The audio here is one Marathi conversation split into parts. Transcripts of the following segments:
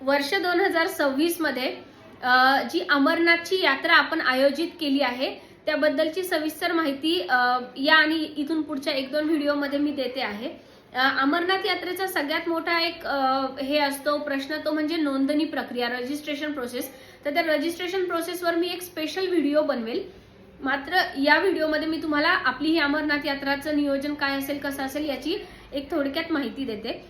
वर्ष 2026 मध्ये जी अमरनाथची यात्रा आपण आयोजित केली आहे त्याबद्दलची सविस्तर माहिती या आणि इथून पुढच्या 1-2 व्हिडिओमध्ये मी देते आहे। अमरनाथ यात्रेचा सगळ्यात मोठा एक हे असतो प्रश्न तो म्हणजे नोंदणी प्रक्रिया, रजिस्ट्रेशन प्रोसेस। तर त्या रजिस्ट्रेशन प्रोसेसवर मी एक स्पेशल व्हिडिओ बनवेल। मात्र या व्हिडिओमध्ये मी तुम्हाला आपली ही अमरनाथ यात्राचं नियोजन काय असेल कसं असेल याची एक थोडक्यात माहिती देते।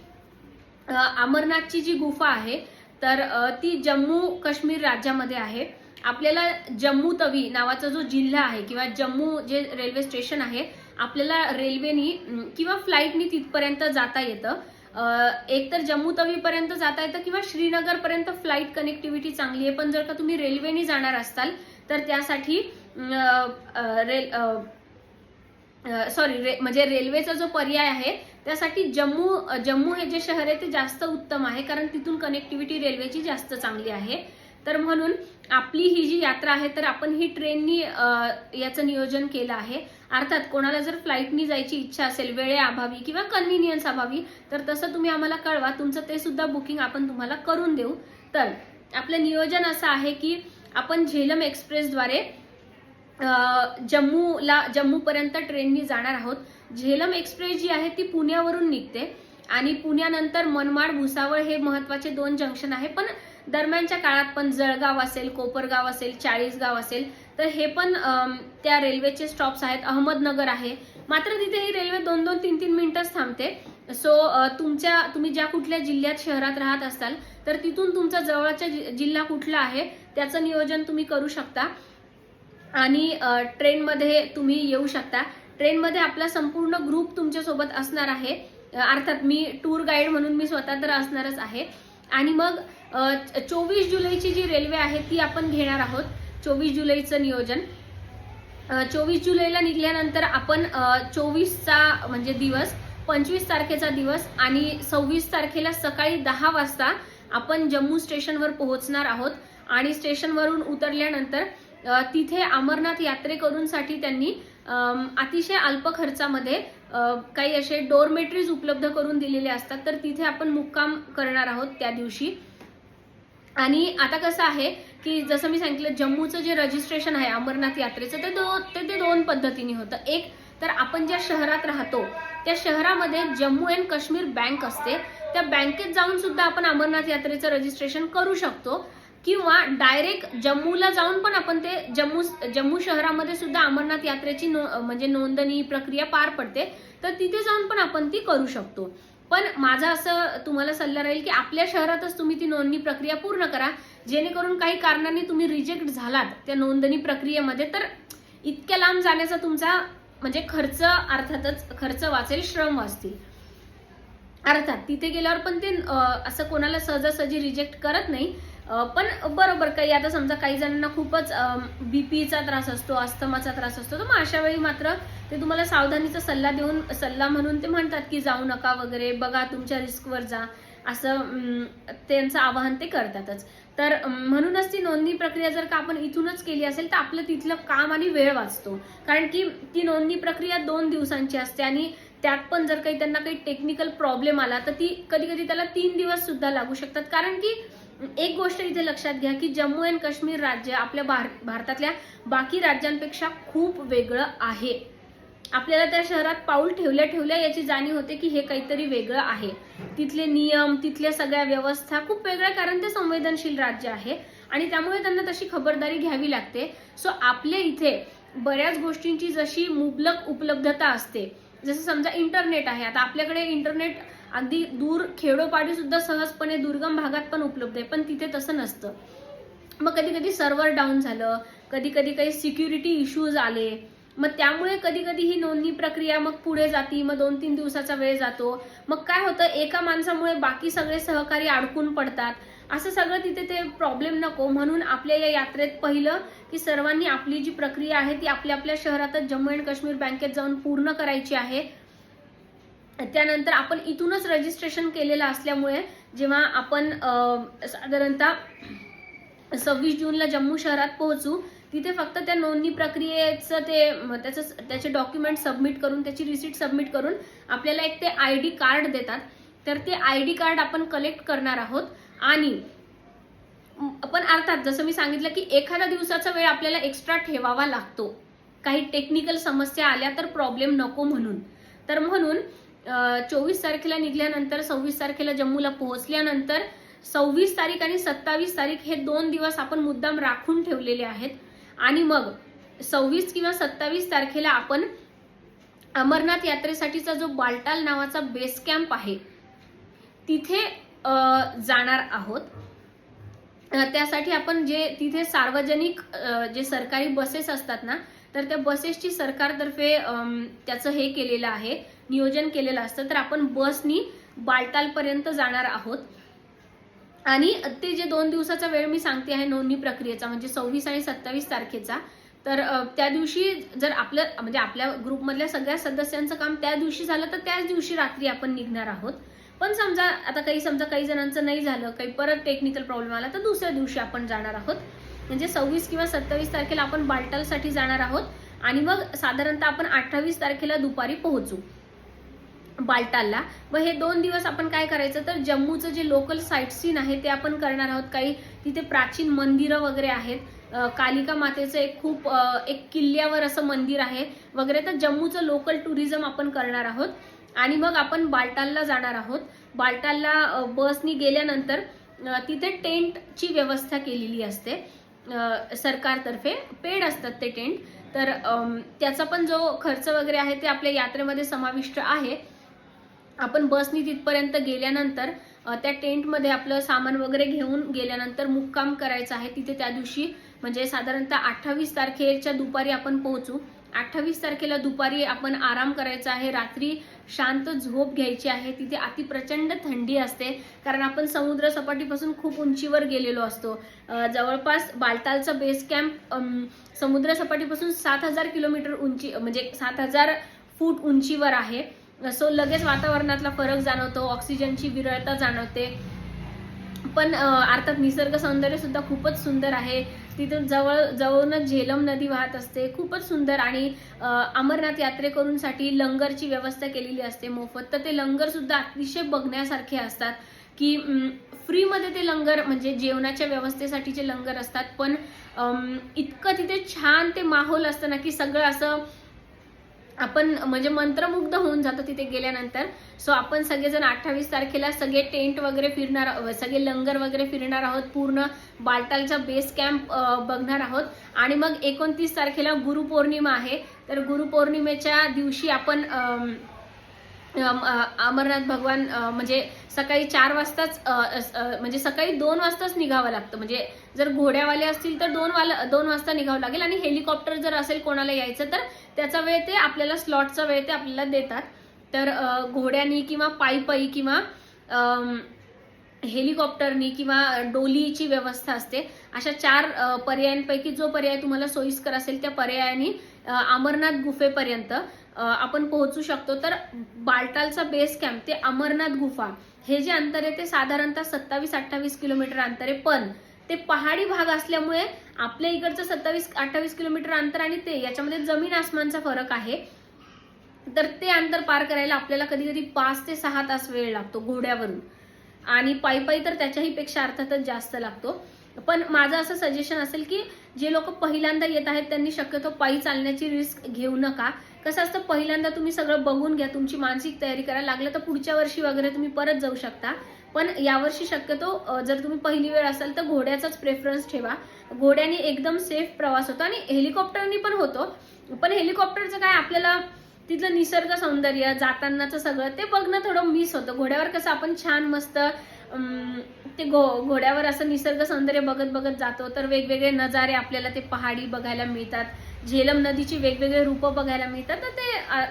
अमरनाथची जी गुफा आहे तर ती जम्मू काश्मीर राज्यामध्ये आहे। आपल्याला जम्मू तवी नावाचा जो जिल्हा आहे किंवा जम्मू जे रेल्वे स्टेशन आहे आपल्याला रेल्वेनी किंवा फ्लाईटनी तिथपर्यंत जाता येतं। एक तर जम्मू तवी पर्यंत जाता येतं किंवा श्रीनगर पर्यंत फ्लाईट कनेक्टिव्हिटी चांगली आहे। पण जर का तुम्ही रेल्वेनी जाणार असाल तर त्यासाठी म्हणजे रेल्वेचा जो पर्याय आहे त्यासाठी जम्मू हे जे शहर आहे ते जास्त उत्तम आहे कारण तिथून कनेक्टिव्हिटी रेल्वेची जास्त चांगली आहे। तर म्हणून आपली ही जी यात्रा आहे तर आपण ही ट्रेननी याचं नियोजन केलं आहे। अर्थात कोणाला जर फ्लाईटनी जायची इच्छा असेल वेळेअभावी किंवा कन्व्हिनियन्स अभावी तर तसं तुम्ही आम्हाला कळवा, तुमचं ते सुद्धा बुकिंग आपण तुम्हाला करून देऊ। तर आपलं नियोजन असं आहे की आपण झेलम एक्सप्रेसद्वारे जम्मू पर्यंत ट्रेननी जाणार आहोत। झेलम एक्सप्रेस जी आहे ती पुण्यावरून निघते आणि पुण्यानंतर मनमाड भुसावळ हे महत्त्वाचे 2 जंक्शन आहे। पण दरम्यानच्या काळात पण जळगाव असेल, कोपरगाव असेल, चाळीसगाव असेल तर हे पण त्या रेल्वेचे स्टॉप्स आहेत। अहमदनगर आहे, मात्र तिथे ही रेल्वे 2-2, 3-3 मिनिटच थांबते। सो तुम्ही ज्या कुठल्या जिल्ह्यात शहरात राहत असाल तर तिथून तुमचा जवळचा जिल्हा कुठला आहे त्याचं नियोजन तुम्ही करू शकता आणि ट्रेनमध्ये तुम्ही येऊ शकता। ट्रेनमध्ये आपला संपूर्ण ग्रुप तुमच्या सोबत असणार आहे। अर्थात मी टूर गाईड म्हणून मी स्वतः तर असणारच आहे। आणि मग 24 जुलैची जी रेल्वे आहे ती आपण घेणार आहोत। 24 जुलैचं नियोजन 24 जुलैला निघाल्यानंतर आपण 24चा म्हणजे दिवस, 25 तारखेचा दिवस आणि 26 तारखेला सकाळी 10 वाजता आपण जम्मू स्टेशनवर पोहोचणार आहोत। आणि स्टेशनवरून उतरल्यानंतर तिथे अमरनाथ यात्रेकरूंसाठी त्यांनी अतिशय अल्प खर्चामध्ये काही असे डोरमेटरीज उपलब्ध करून दिलेले असतात तर तिथे आपण मुक्काम करणार आहोत त्या दिवशी। आणि आता कसं आहे की जसं मी सांगितलं जम्मूचं जे रजिस्ट्रेशन आहे अमरनाथ यात्रेचं ते 2 पद्धतीने होतं। एक तर आपण ज्या शहरात राहतो त्या शहरामध्ये जम्मू अँड काश्मीर बँक असते, त्या बँकेत जाऊन सुद्धा आपण अमरनाथ यात्रेचं रजिस्ट्रेशन करू शकतो किंवा डायरेक्ट जम्मूला जाऊन पण आपण ते जम्मू शहरामध्ये सुद्धा अमरनाथ यात्रेची म्हणजे नोंदणी प्रक्रिया पार पडते तर तिथे जाऊन पण आपण ती करू शकतो। पण माझा असं तुम्हाला सल्ला राहील की आपल्या शहरातच तुम्ही ती नोंदणी प्रक्रिया पूर्ण करा, जेणेकरून काही कारणाने तुम्ही रिजेक्ट झालात त्या नोंदणी प्रक्रियेमध्ये तर इतक्या लांब जाण्याचा तुमचा म्हणजे अर्थातच खर्च वाचेल, श्रम वाचतील। अर्थात तिथे गेल्यावर पण ते असं कोणाला सहजासहजी रिजेक्ट करत नाही। पण बरोबर काही आता समजा काही जणांना खूपच बीपीचा त्रास असतो, अस्थमाचा त्रास असतो तर मग अशा वेळी मात्र ते तुम्हाला सावधानीचा सल्ला म्हणून ते म्हणतात की जाऊ नका वगैरे, बघा तुमच्या रिस्कवर जा, असं त्यांचं आवाहन ते करतातच। तर म्हणूनच ती नोंदणी प्रक्रिया जर का आपण इथूनच केली असेल तर आपलं तिथलं काम आणि वेळ वाचतो कारण की ती नोंदणी प्रक्रिया 2 दिवसांची असते आणि त्यात पण जर काही त्यांना काही टेक्निकल प्रॉब्लेम आला तर ती कधी त्याला 3 दिवस सुद्धा लागू शकतात। कारण की एक गोष्ट इथे लक्षात घ्या की जम्मू अँड काश्मीर राज्य आपल्या भारतातल्या बाकी राज्यांपेक्षा खूप वेगळं आहे। आपल्याला त्या शहरात पाऊल ठेवल्या याची जाणीव होते की हे काहीतरी वेगळं आहे। तिथले नियम, तिथल्या सगळ्या व्यवस्था खूप वेगळ्या कारण ते संवेदनशील राज्य आहे आणि त्यामुळे त्यांना तशी खबरदारी घ्यावी लागते। सो आपल्या इथे बऱ्याच गोष्टींची जशी मुबलक उपलब्धता असते, जसं समजा इंटरनेट आहे, आता आपल्याकडे इंटरनेट अगदी दूर खेडोपाडी सुद्धा सहजपणे दुर्गम भागात पण उपलब्ध आहे, पण तिथे तसं नसतं। मग कधी सर्व्हर डाऊन झालं, कधी काही सिक्युरिटी इश्यूज आले, मग त्यामुळे कधी ही नोंदणी प्रक्रिया मग पुढे जाती, मग 2-3 दिवसाचा वेळ जातो। मग काय होतं एका माणसामुळे बाकी सगळे सहकारी अडकून पडतात, असं सगळं तिथे ते प्रॉब्लेम नको म्हणून आपल्या या यात्रेत पहिलं की सर्वांनी आपली जी प्रक्रिया आहे ती आपल्या शहरातच जम्मू अँड काश्मीर बँकेत जाऊन पूर्ण करायची आहे। त्यानंतर आपण इथूनच रजिस्ट्रेशन केलेलं असल्यामुळे जेव्हा आपण साधारणतः 26 जूनला जम्मू शहरात पोहोचू तिथे फक्त त्या नोंदणी प्रक्रियेचं त्याचे डॉक्युमेंट सबमिट करून त्याची रिसीट सबमिट करून आपल्याला एक ते आयडी कार्ड देतात। तर ते ID कार्ड आपण कलेक्ट करणार आहोत. आणि आपण अर्थात जसं मी सांगितलं की एखादा दिवसाचा वेळ आपल्याला एक्स्ट्रा ठेवावा लागतो, काही टेक्निकल समस्या आल्या तर प्रॉब्लेम नको म्हणून. तर म्हणून 24 तारखेला निघाल्यानंतर 26 तारखेला जम्मूला पोहोचल्यानंतर 26 तारीख आणि 27 तारीख हे 2 दिवस आपण मुद्दाम राखून ठेवलेले आहेत. आणि मग 26 किंवा 27 तारखेला आपण अमरनाथ यात्रेसाठीचा जो बालटाल नावाचा बेस कॅम्प आहे तिथे जाणार आहोत. त्यासाठी आपण जे तिथे सार्वजनिक जे सरकारी बसेस असतात ना, तर त्या बसेसची सरकारतर्फे त्याचं हे केलेलं आहे, नियोजन केलेलं असतं. तर आपण बसनी बालटाल पर्यंत जाणार आहोत. आणि ते जे 2 दिवसाचा वेळ मी सांगते आहे नोंदणी प्रक्रियेचा, म्हणजे 26 आणि 27 तारखेचा, तर त्या दिवशी जर आपलं म्हणजे आपल्या ग्रुपमधल्या सगळ्या सदस्यांचं काम त्या दिवशी झालं तर त्याच दिवशी रात्री आपण निघणार आहोत. पण समजा आता काही जणांचं नाही झालं, काही परत टेक्निकल प्रॉब्लेम आला तर दुसऱ्या दिवशी आपण जाणार आहोत. म्हणजे 26 किंवा 27 तारखेला आपण बालटालसाठी जाणार आहोत. आणि मग साधारणतः आपण 28 तारखेला दुपारी पोहोचू बालटालला. व हे 2 दिवस आपण काय करायचं तर जम्मूचं जे लोकल साईट सीन आहे ते आपण करणार आहोत. काही तिथे प्राचीन मंदिरं वगैरे आहेत, कालिका मातेचं एक किल्ल्यावर असं मंदिर आहे वगैरे. तर जम्मूचं लोकल टुरिझम आपण करणार आहोत. आणि मग आपण बालटालला जाणार आहोत. बालटालला बसनी गेल्यानंतर तिथे टेंटची व्यवस्था केलेली असते सरकारतर्फे, पेड असतात ते टेंट. तर त्याचा पण जो खर्च वगैरे आहे ते आपल्या यात्रेमध्ये समाविष्ट आहे. आपण बसनी तिथपर्यंत गेल्यानंतर त्या टेंटमध्ये आपलं सामान वगैरे घेऊन गेल्यानंतर मुक्काम करायचं आहे तिथे त्या दिवशी. म्हणजे साधारणतः 28 तारखेच्या दुपारी आपण पोहोचू. 28 तारखेला दुपारी आपण आराम करायचा आहे, रात्री शांत झोप घ्यायची आहे. तिथे अति प्रचंड थंडी असते कारण आपण समुद्र सपाटीपासून खूप उंचीवर गेलेलो असतो. जवळपास बालटालचा बेस कॅम्प समुद्र सपाटीपासून 7000 किलोमीटर उंची म्हणजे 7000 फूट उंचीवर आहे. सो लगेच वातावरणातला फरक जाणवतो, ऑक्सिजनची विरळता जाणवते. पण अर्थात निसर्ग सौंदर्य सुद्धा खूपच सुंदर आहे. तिथून जवळूनच झेलम नदी वाहत असते, खूपच सुंदर. आणि अमरनाथ यात्रेकरूंसाठी लंगरची व्यवस्था केलेली असते मोफत. तर ते लंगर सुद्धा अतिशय बघण्यासारखे असतात की फ्रीमध्ये ते लंगर म्हणजे जेवणाच्या व्यवस्थेसाठीचे लंगर असतात. पण इतकं तिथे छान ते माहोल असतं ना की सगळं असं आपण म्हणजे मंत्रमुग्ध होऊन जातो तिथे गेल्यानंतर. सो आपण सगळेजण 28 तारखेला सगळे टेंट वगैरे फिरणार, सगळे लंगर वगैरे फिरणार आहोत, पूर्ण बालटालचा बेस कॅम्प बघणार आहोत. आणि मग 29 तारखेला गुरुपौर्णिमा आहे. तर गुरुपौर्णिमेच्या दिवशी आपण अमरनाथ भगवान म्हणजे सकाळी 4 वाजताच म्हणजे सकाळी 2 वाजताच निघावं लागतं. म्हणजे जर घोड्यावाले असतील तर 2 वाजता निघावं लागेल. आणि हेलिकॉप्टर जर असेल कोणाला यायचं तर त्याचा वेळ ते आपल्याला, स्लॉटचा वेळ ते आपल्याला देतात. तर घोड्यानी किंवा पायी किंवा हेलिकॉप्टरनी किंवा डोलीची व्यवस्था असते. अशा 4 पर्यायांपैकी जो पर्याय तुम्हाला सोयीस्कर असेल त्या पर्यायाने अमरनाथ गुफेपर्यंत आपण पोहोचू शकतो. तर बालटालचा बेस कॅम्प ते अमरनाथ गुफा हे जे अंतर आहे ते साधारणतः 27-28 किलोमीटर अंतर आहे. पण ते पहाडी भाग असल्यामुळे आपल्या इकडचं 27-28 किलोमीटर अंतर आणि ते याच्यामध्ये जमीन आसमानचा फरक आहे. तर ते अंतर पार करायला आपल्याला कधी कधी 5 ते 6 तास वेळ लागतो घोड्यावरून. आणि पायी तर त्याच्याही पेक्षा अर्थातच जास्त लागतो. पण माझं असं सजेशन असेल की जे लोक पहिल्यांदा येत आहेत त्यांनी शक्यतो पायी चालण्याची रिस्क घेऊ नका. कसं असतं, पहिल्यांदा तुम्ही सगळं बघून घ्या, तुमची मानसिक तयारी करायला लागलं तर पुढच्या वर्षी वगैरे तुम्ही परत जाऊ शकता. पण यावर्षी शक्यतो जर तुम्ही पहिली वेळ असाल तर घोड्याचाच प्रेफरन्स ठेवा. घोड्याने एकदम सेफ प्रवास होतो आणि हेलिकॉप्टरनी पण होतो. पण हेलिकॉप्टरचं काय, आपल्याला तिथलं निसर्ग सौंदर्य जातानाचं सगळं ते बघणं थोडं मिस होतं. घोड्यावर कसं आपण छान मस्त ते घोड्यावर असं निसर्ग सौंदर्य बघत बघत जातो. तर वेगवेगळे नजारे आपल्याला ते पहाडी बघायला मिळतात, झेलम नदीची वेगवेगळे रूप बघायला मिळतात. तर ते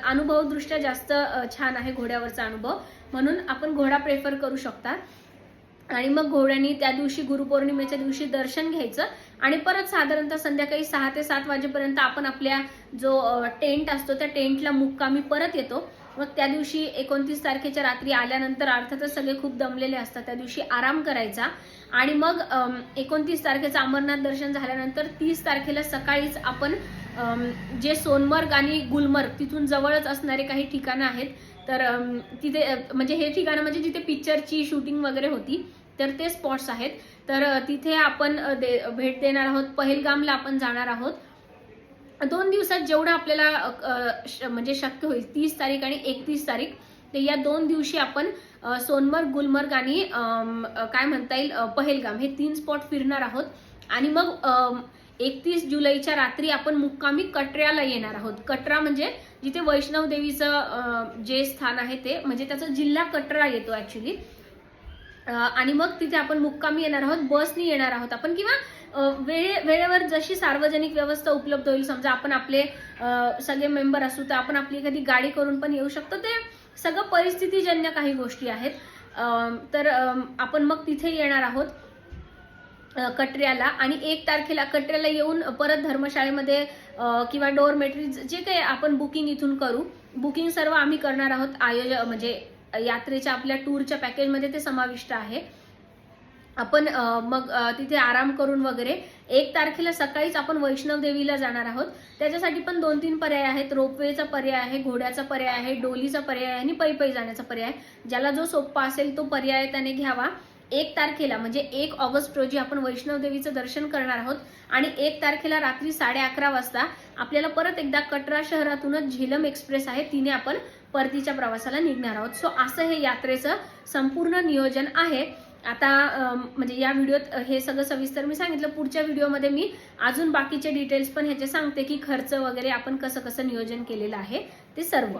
अनुभवदृष्ट्या जास्त छान आहे घोड्यावरचा अनुभव. म्हणून आपण घोडा प्रेफर करू शकता. आणि मग घोड्यानी त्या दिवशी गुरुपौर्णिमेच्या दिवशी दर्शन घ्यायचं आणि परत साधारणतः संध्याकाळी 6 ते 7 वाजेपर्यंत आपण आपल्या जो टेंट असतो त्या टेंटला मुक्कामी परत येतो. मग त्या दिवशी 29 तारखेच्या रात्री आल्यानंतर अर्थातच सगळे खूप दमलेले असतात, त्या दिवशी आराम करायचा. आणि मग 29 तारखेचं अमरनाथ दर्शन झाल्यानंतर 30 तारखेला सकाळीच आपण जे सोनमर्ग आणि गुलमर्ग तिथून जवळच असणारे काही ठिकाणं आहेत तर तिथे म्हणजे हे ठिकाणं म्हणजे जिथे पिक्चरची शूटिंग वगैरे होती, तर ते स्पॉट्स आहेत. तर तिथे आपण भेट देणार आहोत. पहलगामला आपण जाणार आहोत. 2 दिवसात जेवढं आपल्याला म्हणजे शक्य होईल, 30 तारीख आणि 31 तारीख, तर या 2 दिवशी आपण सोनमर्ग, गुलमर्ग आणि काय म्हणता येईल पहलगाम हे 3 स्पॉट फिरणार आहोत. आणि मग 31 जुलैच्या रात्री आपण मुक्कामी कटऱ्याला येणार आहोत. कटरा म्हणजे जिथे वैष्णव देवीचं जे स्थान आहे ते, म्हणजे त्याचा जिल्हा कटरा येतो ऍक्च्युली. आणि मग तिथे आपण मुक्कामी येणार आहोत. बसनी येणार आहोत आपण, किंवा वेळेवर जशी सार्वजनिक व्यवस्था उपलब्ध होईल, समजा आपण आपले सगळे मेंबर असू तर आपण आपली एखादी गाडी करून पण येऊ शकतो. ते सगळं परिस्थितीजन्य काही गोष्टी आहेत. तर आपण मग तिथे येणार आहोत कटऱ्याला. आणि 1 तारखेला कटऱ्याला येऊन परत धर्मशाळेमध्ये किंवा डोरमेटरी जे काही आपण बुकिंग इथून करू, बुकिंग सर्व आम्ही करणार आहोत. म्हणजे यात्रेच्या आपल्या टूरच्या पॅकेजमध्ये ते समाविष्ट आहे. आपण मग तिथे आराम करून वगैरे 1 तारखेला सकाळीच आपण वैष्णव देवीला जाणार आहोत. त्याच्यासाठी पण 2-3 पर्याय आहेत. रोपवेचा पर्याय आहे, घोड्याचा पर्याय आहे, डोलीचा पर्याय आहे आणि पै जाण्याचा पर्याय. ज्याला जो सोपा असेल तो पर्याय त्याने घ्यावा. 1 तारखेला म्हणजे 1 ऑगस्ट रोजी आपण वैष्णव देवीचं दर्शन करणार आहोत. आणि 1 तारखेला रात्री 11:30 वाजता आपल्याला परत एकदा कटरा शहरातूनच झेलम एक्सप्रेस आहे, तिने आपण परतीच्या प्रवासाला निघणार आहोत. सो असं हे यात्रेचं संपूर्ण नियोजन आहे. आता म्हणजे या व्हिडिओत हे सगळं सविस्तर मी सांगितलं. पुढच्या व्हिडिओमध्ये मी अजून बाकीचे डिटेल्स पण ह्याचे सांगते, की खर्च वगैरे आपण कसं कसं नियोजन केलेलं आहे ते सर्व.